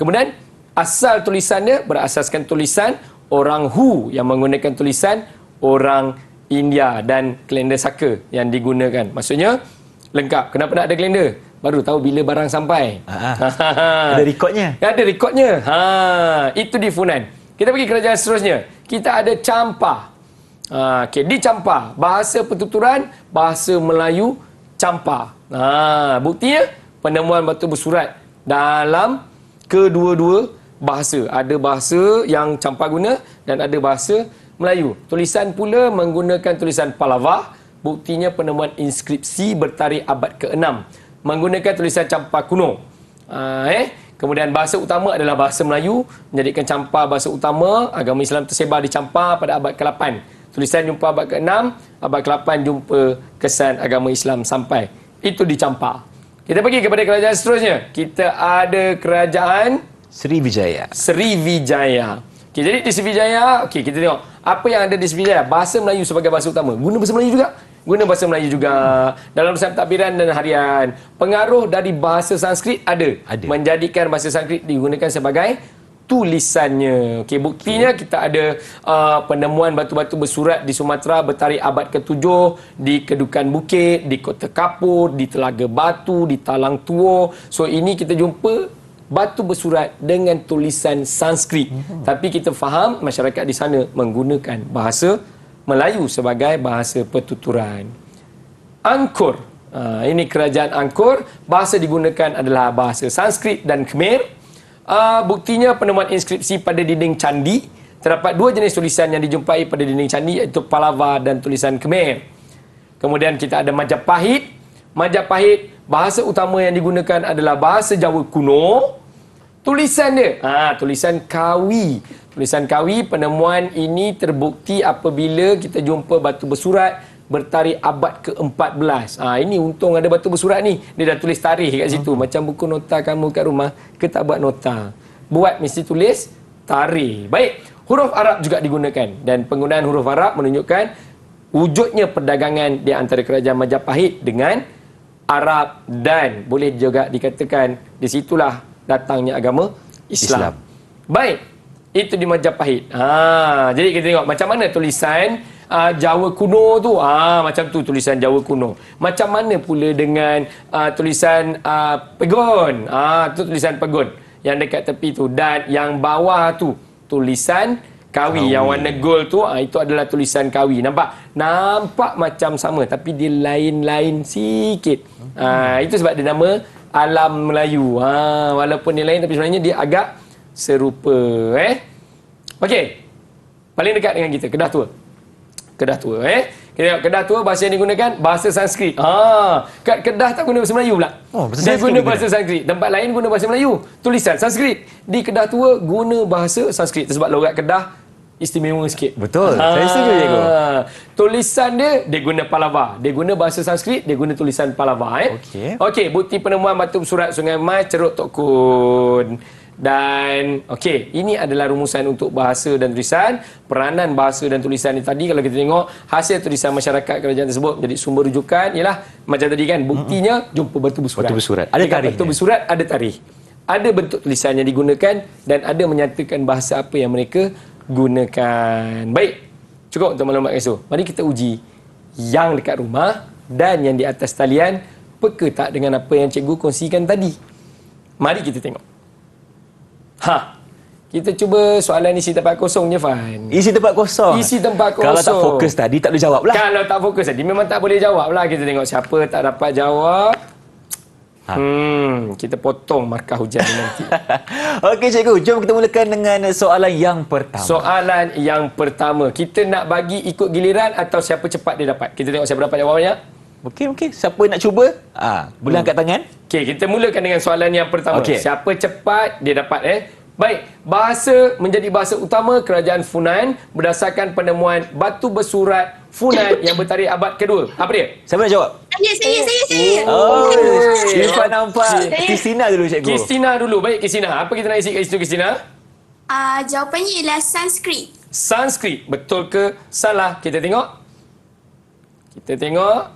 Kemudian, asal tulisannya berasaskan tulisan orang Hu yang menggunakan tulisan orang India dan kalender saka yang digunakan. Maksudnya lengkap. Kenapa nak ada kalender? Baru tahu bila barang sampai. Ada rekodnya. Ada rekodnya. Itu di Funan. Kita pergi kerajaan seterusnya. Kita ada Champa. Okay. Di Champa, bahasa pertuturan bahasa Melayu Champa. Buktinya penemuan batu bersurat dalam kedua-dua bahasa. Ada bahasa yang Champa guna dan ada bahasa Melayu. Tulisan pula menggunakan tulisan Palava. Buktinya penemuan inskripsi bertarikh abad ke-6 menggunakan tulisan Champa kuno. Kemudian bahasa utama adalah bahasa Melayu, menjadikan Champa bahasa utama. Agama Islam tersebar di Champa pada abad ke-8. Tulisan jumpa abad ke-6, abad ke-8 jumpa kesan agama Islam sampai. Itu di Champa. Kita pergi kepada kerajaan seterusnya. Kita ada kerajaan Sriwijaya. Sriwijaya. Okay, jadi di Sriwijaya, okay, kita tengok apa yang ada di Sriwijaya. Bahasa Melayu sebagai bahasa utama. Guna bahasa Melayu juga. Guna bahasa Melayu juga. Dalam pentadbiran dan harian. Pengaruh dari bahasa Sanskrit ada. Menjadikan bahasa Sanskrit digunakan sebagai tulisannya. Okay, buktinya kita ada penemuan batu-batu bersurat di Sumatera bertarikh abad ke-7 di Kedukan Bukit, di Kota Kapur, di Telaga Batu, di Talang Tua. So ini kita jumpa batu bersurat dengan tulisan Sanskrit. Tapi kita faham masyarakat di sana menggunakan bahasa Melayu sebagai bahasa pertuturan. Angkor. Ini kerajaan Angkor. Bahasa digunakan adalah bahasa Sanskrit dan Khmer. Buktinya penemuan inskripsi pada dinding candi. Terdapat dua jenis tulisan yang dijumpai pada dinding candi, iaitu Palava dan tulisan Khmer. Kemudian kita ada Majapahit. Majapahit, bahasa utama yang digunakan adalah bahasa Jawa kuno. Tulisan dia, tulisan Kawi. Tulisan Kawi, penemuan ini terbukti apabila kita jumpa batu bersurat bertarikh abad ke-14. Ini untung ada batu bersurat ni. Dia dah tulis tarikh kat situ. Macam buku nota kamu kat rumah, ke tak buat nota. Buat mesti tulis tarikh. Baik, huruf Arab juga digunakan. Dan penggunaan huruf Arab menunjukkan wujudnya perdagangan di antara kerajaan Majapahit dengan Arab, dan boleh juga dikatakan di situlah datangnya agama Islam. Baik, itu di Majapahit. Jadi kita tengok macam mana tulisan Jawa kuno tu. Macam tu tulisan Jawa kuno. Macam mana pula dengan tulisan Pegon. Tu tulisan Pegon yang dekat tepi tu, dan yang bawah tu tulisan Kawi. Yang warna gold tu, itu adalah tulisan Kawi. Nampak macam sama, tapi dia lain-lain sikit. Itu sebab dia nama Alam Melayu. Walaupun dia lain, tapi sebenarnya dia agak serupa. Okey. Paling dekat dengan kita, Kedah Tua. Kedah Tua. Kita tengok Kedah Tua, bahasa yang digunakan bahasa Sanskrit. Kat Kedah tak guna bahasa Melayu pula. Dia guna bahasa Sanskrit. Tempat lain guna bahasa Melayu. Tulisan Sanskrit. Di Kedah Tua guna bahasa Sanskrit. Sebab logat Kedah istimewa sikit. Betul. Saya setuju, Cikgu. Tulisan dia guna Palava. Dia guna bahasa Sanskrit, dia guna tulisan Palava. Okey, bukti penemuan batu bersurat Sungai Mas, Ceruk Tok Kun. Dan okey, ini adalah rumusan untuk bahasa dan tulisan. Peranan bahasa dan tulisan ni tadi, kalau kita tengok hasil tulisan masyarakat kerajaan tersebut menjadi sumber rujukan ialah macam tadi kan, buktinya jumpa batu bersurat. Batu bersurat. Ada Dekat tarikhnya. batu bersurat ada tarikh. Ada bentuk tulisan yang digunakan dan ada menyatakan bahasa apa yang mereka gunakan. Baik. Cukup untuk maklumat esok. Mari kita uji yang dekat rumah dan yang di atas talian peka tak dengan apa yang cikgu kongsikan tadi. Mari kita tengok. Kita cuba soalan isi tempat kosong je, Fan. Isi tempat kosong. Isi tempat kosong. Kalau tak fokus tadi tak boleh jawab lah. Kalau tak fokus tadi memang tak boleh jawab lah. Kita tengok siapa tak dapat jawab. Kita potong markah hujan ni nanti. Okey cikgu, jom kita mulakan dengan soalan yang pertama. Soalan yang pertama. Kita nak bagi ikut giliran atau siapa cepat dia dapat? Kita tengok siapa dapat jawabannya. Okey. Siapa nak cuba? Boleh angkat tangan. Okey, kita mulakan dengan soalan yang pertama. Okey. Siapa cepat dia dapat Baik, bahasa menjadi bahasa utama kerajaan Funan berdasarkan penemuan batu bersurat Funan yang bertarikh abad kedua. Apa dia? Siapa nak jawab? Saya. Oh, Irfan nampak. Kristina dulu cikgu. Kristina dulu. Baik, Kristina. Apa kita nak isi kat situ, Kristina? Jawapannya ialah Sanskrit. Sanskrit. Betul ke salah? Kita tengok.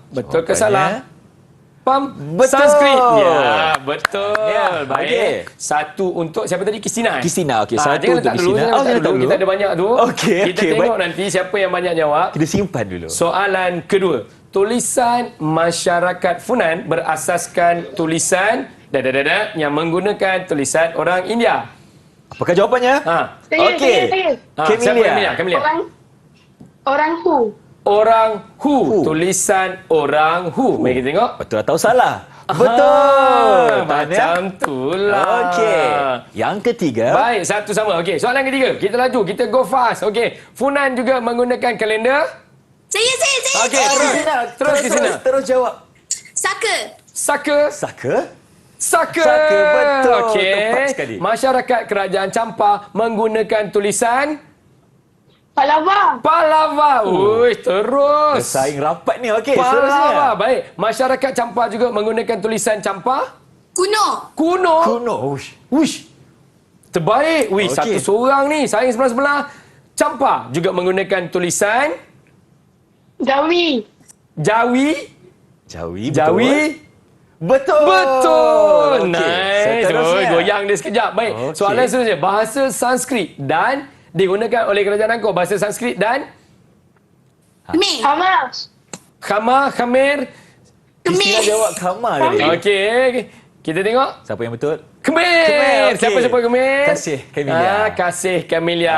Betul ke salah? Betul. Sanskrit. Ya, betul. Ya, Baik. okey. Satu untuk siapa tadi? Kristina. Kristina, okey. Satu Jangan untuk letak dulu. Kristina. Jangan letak dulu. dulu. Kita ada banyak tu. Okey, Kita okey, tengok baik. nanti siapa yang banyak jawab. Kita simpan dulu. Soalan kedua. Tulisan masyarakat Funan berasaskan tulisan yang menggunakan tulisan orang India. Apakah jawapannya? Okey. Saya. Camelia. Orang Hu. Orang Hu. Hu. Tulisan orang Hu. Mari kita tengok. Betul atau salah? Betul. Macam itulah. Okey. Yang ketiga. Baik, satu sama. Okey, soalan ketiga. Kita laju, kita go fast. Okey, Funan juga menggunakan kalender. Saya. Okey, Terus jawab. Saka. Saka. Saka? Saka. Saka, betul. Okey. Tepat sekali. Masyarakat kerajaan Champa menggunakan tulisan Palava. Ui, terus. Bersaing rapat ni. Okey, Palava. seterusnya. Baik. Masyarakat Champa juga menggunakan tulisan Champa. Kuno. Kuno. Ush. Terbaik. Wih, Okey. satu seorang ni. Saing sebelah-sebelah. Champa juga menggunakan tulisan Jawi. Jawi. Jawi. Betul. Betul. Okey, Nice. seterusnya. Goyang dia sekejap. Baik. Okey. Soalan seterusnya. Bahasa Sanskrit dan digunakan oleh kerajaan Angkor. Bahasa Sanskrit dan Kemir. Khamer. Kristina jawab Kama tadi. Okey. Kita tengok. Siapa yang betul? Kemir. okey. Siapa Kemir? Kasih Camelia. Kasih Camelia.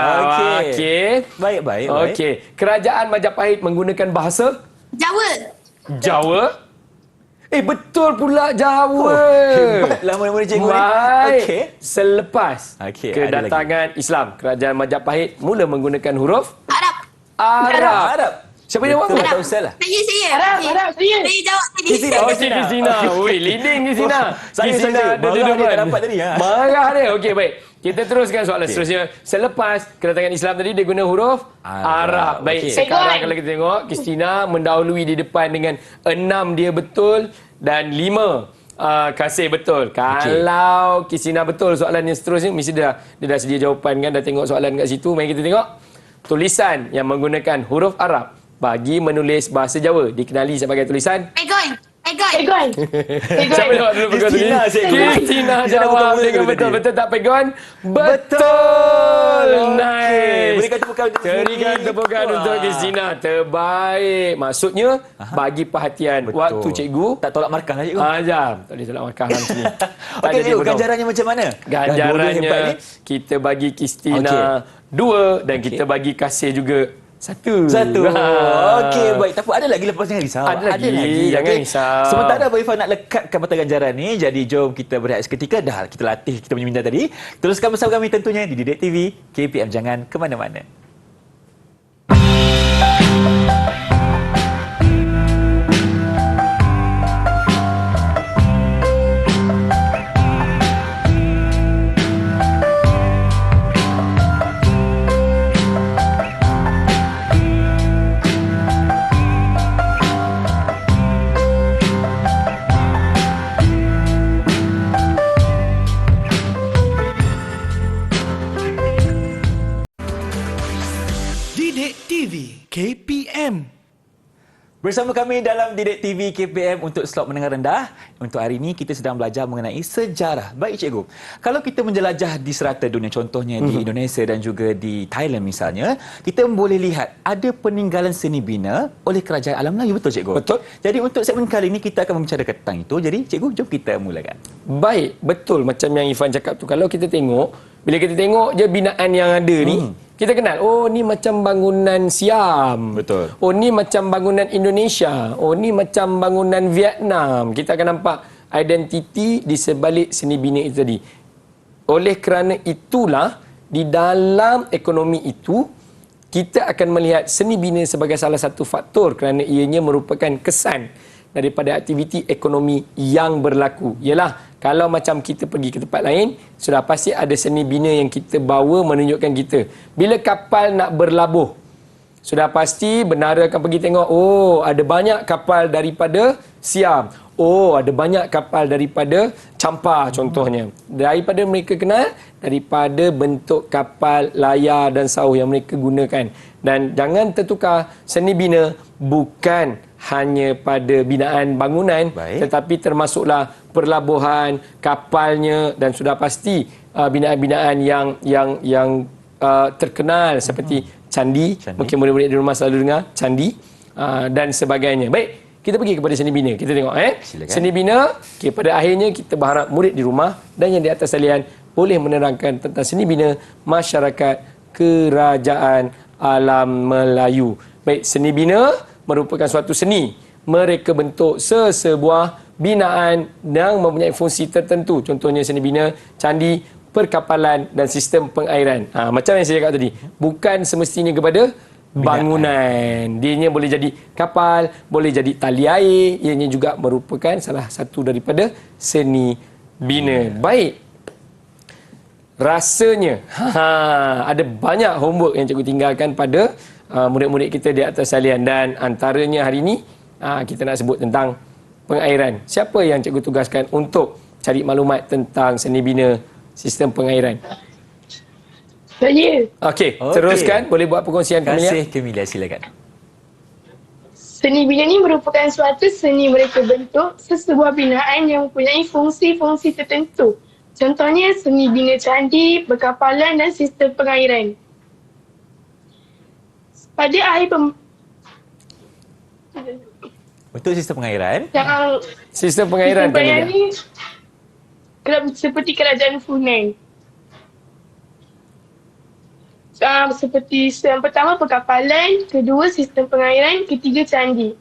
Okey. Baik. Okey. Kerajaan Majapahit menggunakan bahasa Jawa. Jawa. Betul pula Jawa. Hebatlah murid-murid cikgu ni. Baik. Okey. Selepas Okey, ada kedatangan Islam, kerajaan Majapahit mula menggunakan huruf Arab. Arab. Siapa jawab? Betul atau salah? Saya. Arab. Saya jawab tadi. Okey, Kristina. Ui, leading Kristina. Saya. Kristina ada Marah dia depan. tak dapat tadi. Marah dia. Okey, baik. Kita teruskan soalan seterusnya. Selepas kedatangan Islam tadi, dia guna huruf Arab. Baik, Okey. sekarang kalau kita tengok, Kristina mendahului di depan dengan 6 dia betul dan 5 kasih betul. Kalau Kristina betul soalan yang seterusnya, mesti dia dah sedia jawapan kan, dah tengok soalan kat situ. Mari kita tengok. Tulisan yang menggunakan huruf Arab bagi menulis bahasa Jawa dikenali sebagai tulisan Pegon. Siapa jawab dulu pegon tadi? Kristina, cikgu. Kristina Dia dah jawab betul-betul dengan tadi. betul. Betul tak pegon? Betul. Okey. Nice. Berikan tepukan untuk Berikan Suri. tepukan untuk Kristina. Terbaik. Maksudnya bagi perhatian Betul. waktu cikgu. Tak tolak markah lah cikgu. Jam. Tak boleh tolak markah dalam sini. Tak Okey jadi cikgu, potong. ganjarannya macam mana? Dah dua-dua hebat Ganjarannya ni. kita bagi Kristina 2 dan kita bagi Kasih juga 1. Okey, baik. Tak apa, ada lagi lepas jangan risau. Ada lagi, jangan okey. risau. Sementara Abang Irfan nak lekatkan mata ganjaran ni, jadi jom kita berehat seketika. Dah kita latih, kita punya minda tadi. Teruskan bersama kami tentunya di Didik TV, KPM. Jangan ke mana-mana. Bersama kami dalam Didik TV KPM untuk slot menengah rendah. Untuk hari ini kita sedang belajar mengenai sejarah. Baik cikgu, kalau kita menjelajah di serata dunia, contohnya di Indonesia dan juga di Thailand misalnya, kita boleh lihat ada peninggalan seni bina oleh kerajaan alam Melayu, betul cikgu? Betul. Jadi untuk segmen kali ini kita akan membicarakan tentang itu. Jadi cikgu, jom kita mulakan. Baik, betul macam yang Irfan cakap tu. Kalau kita tengok, bila kita tengok je binaan yang ada ni, kita kenal, oh ni macam bangunan Siam. Betul. Oh ni macam bangunan Indonesia. Oh ni macam bangunan Vietnam. Kita akan nampak identiti di sebalik seni bina itu tadi. Oleh kerana itulah, di dalam ekonomi itu, kita akan melihat seni bina sebagai salah satu faktor kerana ianya merupakan kesan daripada aktiviti ekonomi yang berlaku. Ialah, kalau macam kita pergi ke tempat lain, sudah pasti ada seni bina yang kita bawa menunjukkan kita. Bila kapal nak berlabuh, sudah pasti bendara akan pergi tengok, oh ada banyak kapal daripada Siam. Oh ada banyak kapal daripada Champa contohnya. Daripada mereka kenal, daripada bentuk kapal, layar dan sauh yang mereka gunakan. Dan jangan tertukar, seni bina bukan hanya pada binaan bangunan, tetapi termasuklah perlabuhan, kapalnya dan sudah pasti binaan-binaan yang terkenal seperti candi. Mungkin murid-murid di rumah selalu dengar candi dan sebagainya. Baik, kita pergi kepada seni bina. Kita tengok Silakan. Seni bina, pada akhirnya kita berharap murid di rumah dan yang di atas talian boleh menerangkan tentang seni bina masyarakat kerajaan alam Melayu. Baik, seni bina merupakan suatu seni. Mereka bentuk sesebuah binaan yang mempunyai fungsi tertentu. Contohnya seni bina, candi, perkapalan dan sistem pengairan. Macam yang saya cakap tadi, bukan semestinya kepada bangunan. Dianya boleh jadi kapal, boleh jadi tali air. Ianya juga merupakan salah satu daripada seni bina. Baik. Rasanya ada banyak homework yang cikgu tinggalkan pada murid-murid kita di atas salian, dan antaranya hari ini kita nak sebut tentang pengairan. Siapa yang cikgu tugaskan untuk cari maklumat tentang seni bina sistem pengairan? Saya. Okey, teruskan. Boleh buat perkongsian Terima kasih Kamilia? Kamilia, silakan. Seni bina ni merupakan suatu seni mereka bentuk sesebuah binaan yang mempunyai fungsi-fungsi tertentu. Contohnya seni bina candi, perkapalan dan sistem pengairan. Pada akhir Untuk sistem pengairan, Sistem pengairan Kamilia. ni seperti kerajaan Funan. Seperti yang pertama perkapalan, kedua sistem pengairan, ketiga candi.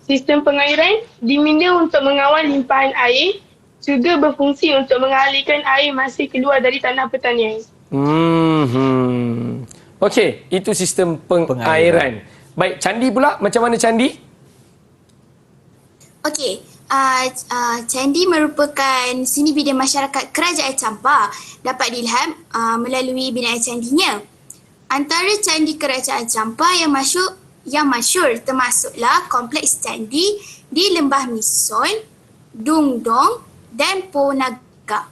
Sistem pengairan diminda untuk mengawal limpahan air, juga berfungsi untuk mengalirkan air masih keluar dari tanah pertanian. Okey, itu sistem pengairan. Baik, candi pula, macam mana candi? Okey, candi merupakan seni bina masyarakat kerajaan Champa, dapat dilihat melalui binaan candinya. Antara candi kerajaan Champa yang masyhur termasuklah kompleks candi di Lembah Mison, Dung Dong dan Po Naga.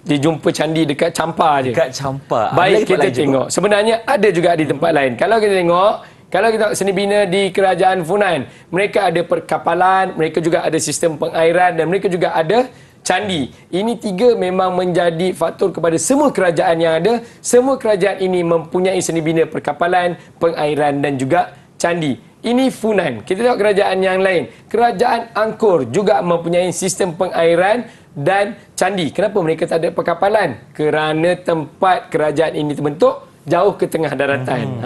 Dijumpa candi dekat Champa je. dekat Champa. Baik, kita tengok. Sebenarnya ada juga di tempat lain. Kalau kita tengok seni bina di kerajaan Funan, mereka ada perkapalan, mereka juga ada sistem pengairan dan mereka juga ada candi. Ini tiga memang menjadi faktor kepada semua kerajaan yang ada. Semua kerajaan ini mempunyai seni bina perkapalan, pengairan dan juga candi. Ini Funan. Kita tengok kerajaan yang lain. Kerajaan Angkor juga mempunyai sistem pengairan dan candi. Kenapa mereka tak ada perkapalan? Kerana tempat kerajaan ini terbentuk jauh ke tengah daratan.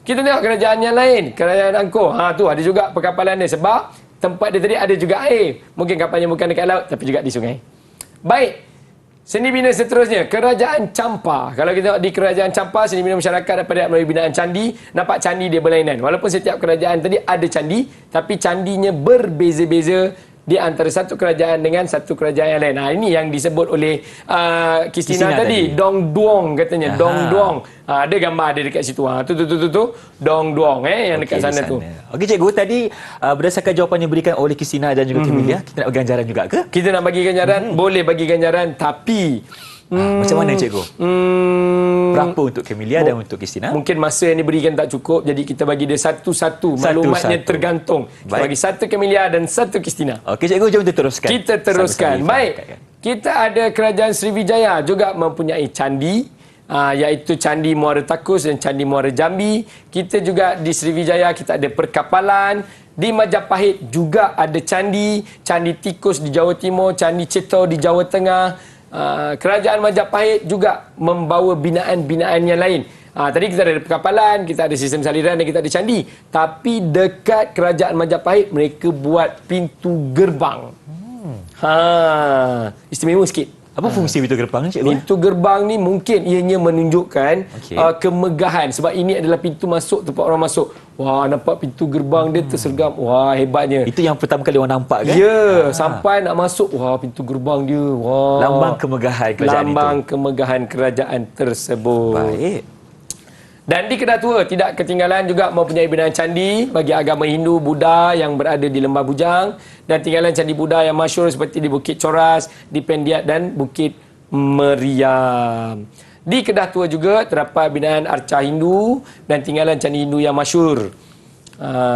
Kita tengok kerajaan yang lain. Kerajaan Angkor. Tu ada juga perkapalan dia. Sebab tempat dia tadi ada juga air. Mungkin kapalnya bukan dekat laut tapi juga di sungai. Baik. Seni bina seterusnya, kerajaan Champa. Kalau kita tengok di kerajaan Champa, seni bina masyarakat dapat melalui binaan candi. Nampak candi dia berlainan. Walaupun setiap kerajaan tadi ada candi, tapi candinya berbeza-beza di antara satu kerajaan dengan satu kerajaan yang lain. Ini yang disebut oleh Kristina tadi. Dong Duong katanya. Dong Duong. Ada gambar dia dekat situ. Tu Dong Duong yang dekat sana tu. Okey cikgu, tadi berdasarkan jawapan yang diberikan oleh Kristina dan juga Kamilia, kita nak bagi ganjaran juga ke? Kita nak bagi ganjaran, boleh bagi ganjaran, tapi Macam mana cikgu? Berapa untuk Camellia dan untuk Christina? Mungkin masa yang diberikan tak cukup, jadi kita bagi dia satu-satu. Maklumatnya tergantung. Kita bagi satu Camellia dan satu Christina. Okey cikgu, jom kita teruskan. Kita teruskan. Baik. Kita ada Kerajaan Srivijaya juga mempunyai candi, iaitu Candi Muara Takus dan Candi Muara Jambi. Kita juga di Srivijaya kita ada perkapalan. Di Majapahit juga ada candi, Candi Tikus di Jawa Timur, Candi Cetor di Jawa Tengah. Kerajaan Majapahit juga membawa binaan-binaan yang lain. Tadi kita ada perkapalan, kita ada sistem saliran dan kita ada candi. Tapi dekat Kerajaan Majapahit mereka buat pintu gerbang. Istimewa sikit. Apa fungsi pintu gerbang ni cikgu? Pintu gerbang ni mungkin ianya menunjukkan kemegahan. Sebab ini adalah pintu masuk, tempat orang masuk. Wah, nampak pintu gerbang dia tersergam. Wah, hebatnya. Itu yang pertama kali orang nampak kan? Ya, sampai nak masuk. Wah, pintu gerbang dia. Wah. Lambang kemegahan kerajaan Lambang kemegahan kerajaan tersebut. Baik. Dan di Kedah Tua tidak ketinggalan juga mempunyai binaan candi bagi agama Hindu, Buddha yang berada di Lembah Bujang, dan tinggalan candi Buddha yang masyhur seperti di Bukit Coras, di Pendiat dan Bukit Meriam. Di Kedah Tua juga terdapat binaan arca Hindu dan tinggalan candi Hindu yang masyhur.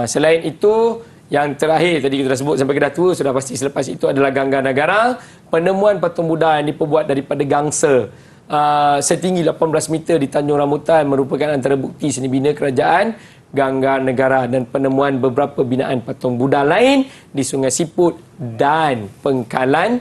Selain itu, yang terakhir tadi kita dah sebut sampai Kedah Tua, sudah pasti selepas itu adalah Gangga Nagara, penemuan patung Buddha yang diperbuat daripada gangsa. Setinggi 18 meter di Tanjung Rambutan merupakan antara bukti seni bina kerajaan Gangga Negara dan penemuan beberapa binaan patung Buddha lain di Sungai Siput dan Pengkalan.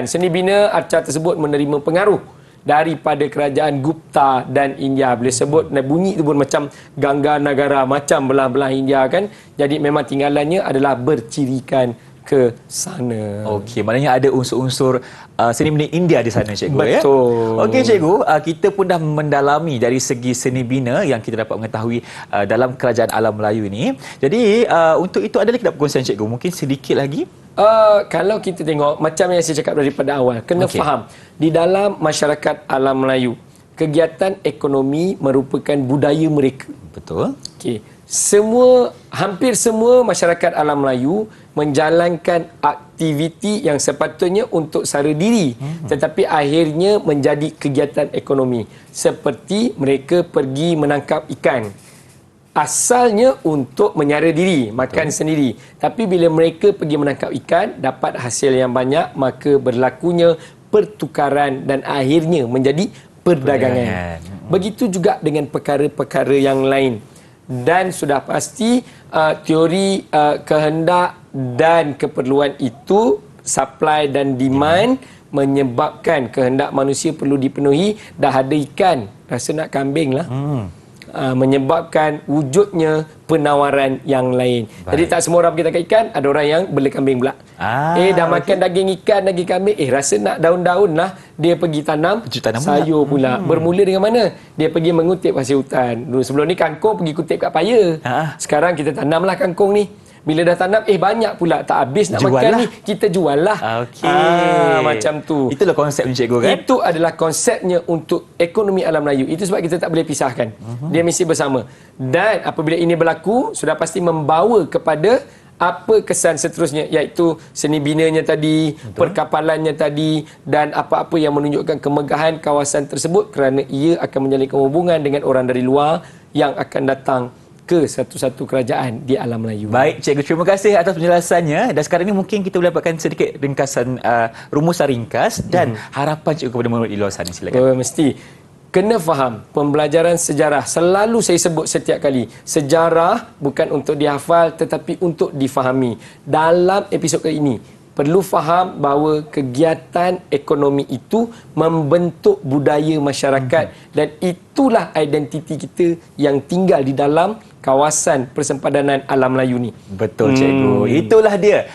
Seni bina arca tersebut menerima pengaruh daripada kerajaan Gupta dan India. Boleh sebut bunyi itu pun macam Gangga Nagara, macam belah-belah India kan. Jadi memang tinggalannya adalah bercirikan ke sana. Okey, maknanya ada unsur-unsur seni bina India di sana cikgu. Betul. Ya? Okey cikgu, kita pun dah mendalami dari segi seni bina yang kita dapat mengetahui dalam kerajaan alam Melayu ini. Jadi untuk itu ada lagi tak perkongsian cikgu? Mungkin sedikit lagi. Kalau kita tengok macam yang saya cakap daripada awal, kena faham di dalam masyarakat alam Melayu, kegiatan ekonomi merupakan budaya mereka. Betul. Okey. Hampir semua masyarakat alam Melayu menjalankan aktiviti yang sepatutnya untuk sara diri, tetapi akhirnya menjadi kegiatan ekonomi. Seperti mereka pergi menangkap ikan. Asalnya untuk menyara diri, makan sendiri. Tapi bila mereka pergi menangkap ikan, dapat hasil yang banyak, maka berlakunya pertukaran dan akhirnya menjadi perdagangan. Begitu juga dengan perkara-perkara yang lain. Dan sudah pasti teori kehendak dan keperluan itu, supply dan demand, menyebabkan kehendak manusia perlu dipenuhi. Dah ada ikan, rasa nak kambing lah. Menyebabkan wujudnya penawaran yang lain. Baik. Jadi tak semua orang pergi tangkap ikan, ada orang yang bela kambing pula. Dah makan daging ikan, daging kambing, rasa nak daun-daun lah. Dia pergi tanam sayur pula. Bermula dengan mana? Dia pergi mengutip hasil hutan. Dulu sebelum ni kangkung pergi kutip kat paya. Sekarang kita tanamlah kangkung ni. Bila dah tanam, banyak pula, tak habis nak makan ni, kita jual lah. Macam tu. Itulah konsepnya cikgu kan? Itu adalah konsepnya untuk ekonomi alam Melayu. Itu sebab kita tak boleh pisahkan. Dia mesti bersama. Dan apabila ini berlaku, sudah pasti membawa kepada apa kesan seterusnya, iaitu seni binanya tadi, perkapalannya tadi, dan apa-apa yang menunjukkan kemegahan kawasan tersebut, kerana ia akan menjalinkan hubungan dengan orang dari luar yang akan datang ke satu-satu kerajaan di alam Melayu. Baik, cikgu, terima kasih atas penjelasannya. Dan sekarang ini mungkin kita boleh dapatkan sedikit ringkasan, rumusan ringkas dan harapan cikgu kepada murid di luar sana. Silakan. Mesti kena faham pembelajaran sejarah. Selalu saya sebut setiap kali, sejarah bukan untuk dihafal tetapi untuk difahami. Dalam episod kali ini, perlu faham bahawa kegiatan ekonomi itu membentuk budaya masyarakat dan itulah identiti kita yang tinggal di dalam kawasan persempadanan alam Melayu ni. Betul cikgu. Itulah dia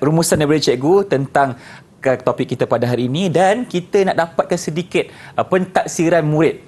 rumusan daripada cikgu tentang topik kita pada hari ini, dan kita nak dapatkan sedikit pentaksiran murid.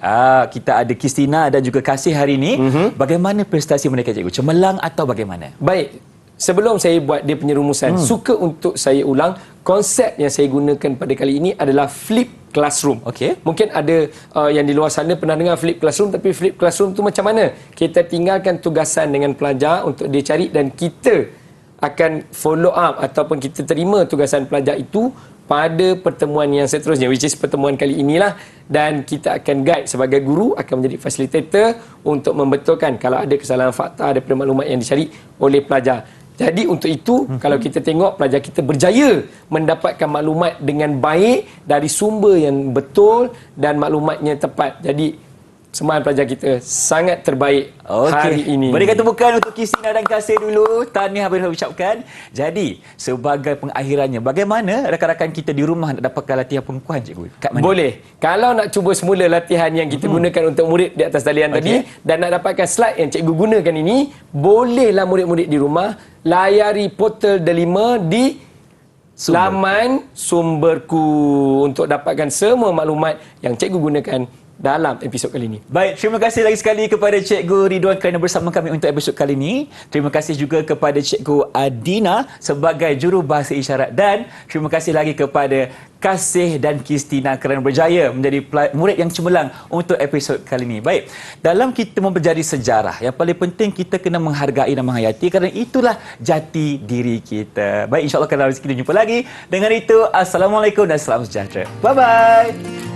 Kita ada Christina dan juga Kasih hari ini. Bagaimana prestasi mereka cikgu? Cemerlang atau bagaimana? Baik. Sebelum saya buat dia punya rumusan, suka untuk saya ulang konsep yang saya gunakan pada kali ini adalah flip classroom. Okey. Mungkin ada yang di luar sana pernah dengar flip classroom, tapi flip classroom tu macam mana? Kita tinggalkan tugasan dengan pelajar untuk dia cari dan kita akan follow up ataupun kita terima tugasan pelajar itu pada pertemuan yang seterusnya, which is pertemuan kali inilah, dan kita akan guide sebagai guru, akan menjadi facilitator untuk membetulkan kalau ada kesalahan fakta daripada maklumat yang dicari oleh pelajar. Jadi untuk itu, kalau kita tengok pelajar kita berjaya mendapatkan maklumat dengan baik dari sumber yang betul dan maklumatnya tepat. Jadi semangat pelajar kita sangat terbaik hari ini. Berikan tepukan untuk Kristina dan Kasih dulu. Tahniah boleh ucapkan. Jadi, sebagai pengakhirannya, bagaimana rakan-rakan kita di rumah nak dapatkan latihan pengukuhan, cikgu? Kat mana? Boleh. Kalau nak cuba semula latihan yang kita gunakan untuk murid di atas talian tadi dan nak dapatkan slide yang cikgu gunakan ini, bolehlah murid-murid di rumah layari portal Delima di laman sumberku untuk dapatkan semua maklumat yang cikgu gunakan dalam episod kali ini. Baik, terima kasih lagi sekali kepada Cikgu Ridwan kerana bersama kami untuk episod kali ini. Terima kasih juga kepada Cikgu Adina sebagai juru bahasa isyarat, dan terima kasih lagi kepada Kasih dan Kristina kerana berjaya menjadi murid yang cemerlang untuk episod kali ini. Baik, dalam kita mempelajari sejarah, yang paling penting kita kena menghargai dan menghayati kerana itulah jati diri kita. Baik, insyaAllah kalau rezeki kita jumpa lagi. Dengan itu, Assalamualaikum dan salam sejahtera. Bye-bye.